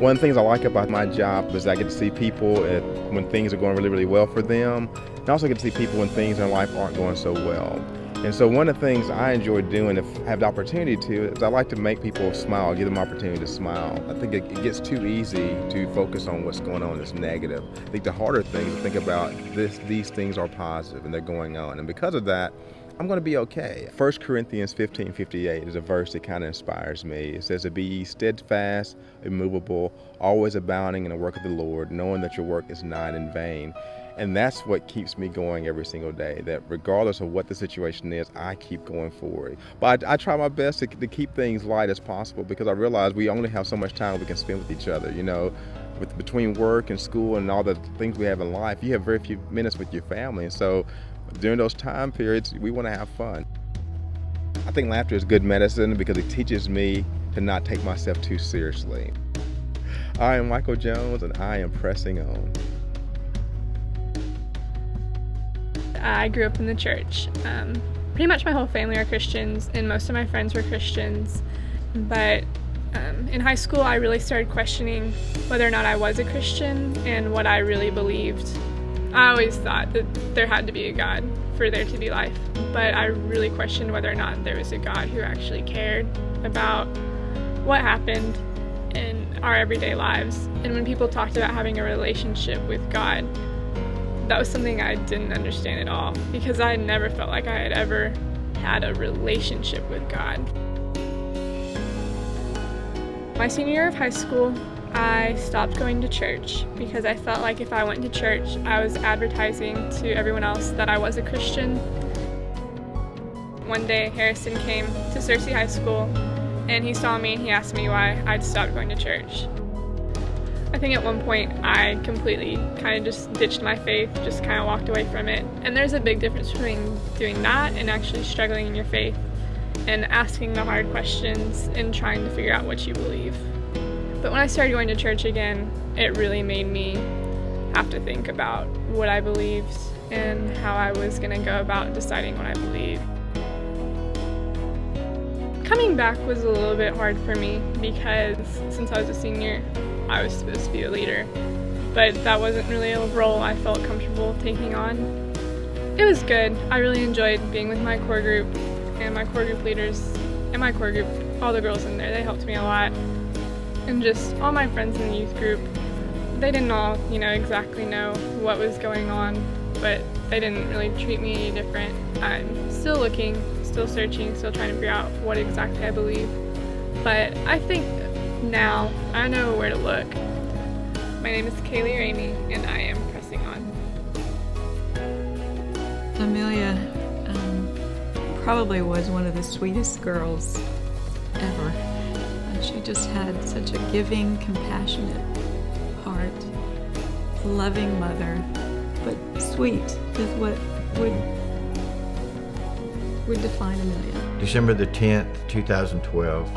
One of the things I like about my job is I get to see people when things are going really, really well for them. And I also get to see people when things in life aren't going so well. And so one of the things I enjoy doing, if I have the opportunity to, is I like to make people smile, give them an opportunity to smile. I think it gets too easy to focus on what's going on that's negative. I think the harder thing is to think about these things are positive and they're going on. And because of that, I'm going to be okay. 1 Corinthians 15:58 is a verse that kind of inspires me. It says to be ye steadfast, immovable, always abounding in the work of the Lord, knowing that your work is not in vain. And that's what keeps me going every single day, that regardless of what the situation is, I keep going forward. But I try my best to keep things light as possible, because I realize we only have so much time we can spend with each other, between work and school and all the things we have in life. You have very few minutes with your family. And so during those time periods, we want to have fun. I think laughter is good medicine because it teaches me to not take myself too seriously. I am Michael Jones, and I am pressing on. I grew up in the church. Pretty much my whole family are Christians, and most of my friends were Christians. But in high school, I really started questioning whether or not I was a Christian and what I really believed. I always thought that there had to be a God for there to be life, but I really questioned whether or not there was a God who actually cared about what happened in our everyday lives. And when people talked about having a relationship with God, that was something I didn't understand at all, because I never felt like I had ever had a relationship with God. My senior year of high school, I stopped going to church because I felt like if I went to church, I was advertising to everyone else that I was a Christian. One day, Harrison came to Searcy High School, and he saw me and he asked me why I'd stopped going to church. I think at one point I completely kind of just ditched my faith, just kind of walked away from it. And there's a big difference between doing that and actually struggling in your faith and asking the hard questions and trying to figure out what you believe. But when I started going to church again, it really made me have to think about what I believed and how I was going to go about deciding what I believed. Coming back was a little bit hard for me because since I was a senior, I was supposed to be a leader, but that wasn't really a role I felt comfortable taking on. It was good. I really enjoyed being with my core group and my core group leaders and my core group, all the girls in there. They helped me a lot. And just all my friends in the youth group, they didn't all, exactly know what was going on, but they didn't really treat me any different. I'm still looking, still searching, still trying to figure out what exactly I believe. But I think now I know where to look. My name is Kaylee Ramey, and I am pressing on. Amelia probably was one of the sweetest girls ever. She just had such a giving, compassionate heart, a loving mother, but sweet is what would define Amelia. December the 10th, 2012,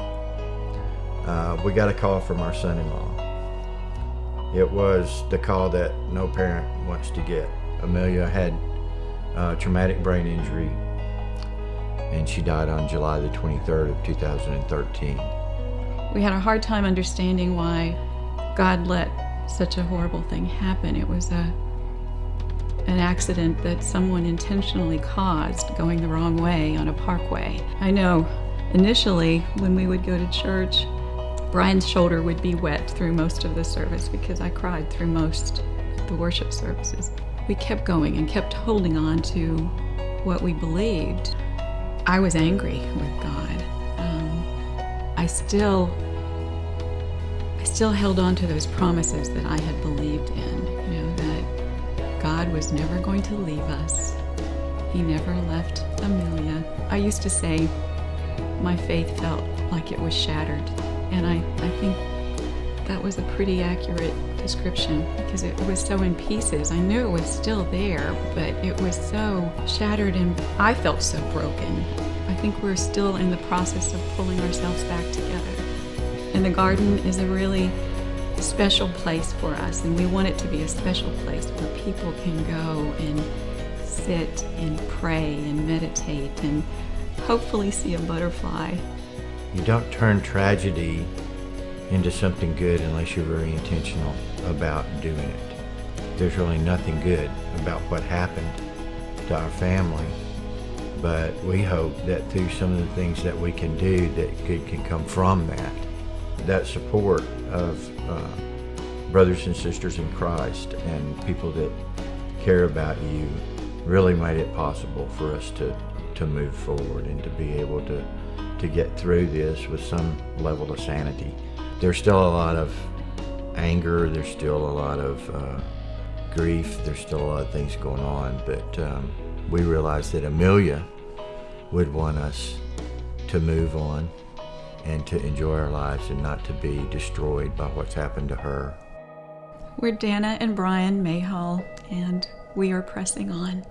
we got a call from our son-in-law. It was the call that no parent wants to get. Amelia had traumatic brain injury, and she died on July the 23rd of 2013. We had a hard time understanding why God let such a horrible thing happen. It was an accident that someone intentionally caused, going the wrong way on a parkway. I know initially when we would go to church, Brian's shoulder would be wet through most of the service because I cried through most of the worship services. We kept going and kept holding on to what we believed. I was angry with God. I still held on to those promises that I had believed in, that God was never going to leave us. He never left Amelia. I used to say my faith felt like it was shattered, and I think that was a pretty accurate description because it was so in pieces. I knew it was still there, but it was so shattered and I felt so broken. I think we're still in the process of pulling ourselves back together. And the garden is a really special place for us, and we want it to be a special place where people can go and sit and pray and meditate and hopefully see a butterfly. You don't turn tragedy into something good unless you're very intentional about doing it. There's really nothing good about what happened to our family, but we hope that through some of the things that we can do, that good can come from that. That support of brothers and sisters in Christ and people that care about you really made it possible for us to move forward and to be able to get through this with some level of sanity. There's still a lot of anger, there's still a lot of grief, there's still a lot of things going on, but we realized that Amelia would want us to move on and to enjoy our lives and not to be destroyed by what's happened to her. We're Dana and Brian Mayhall, and we are pressing on.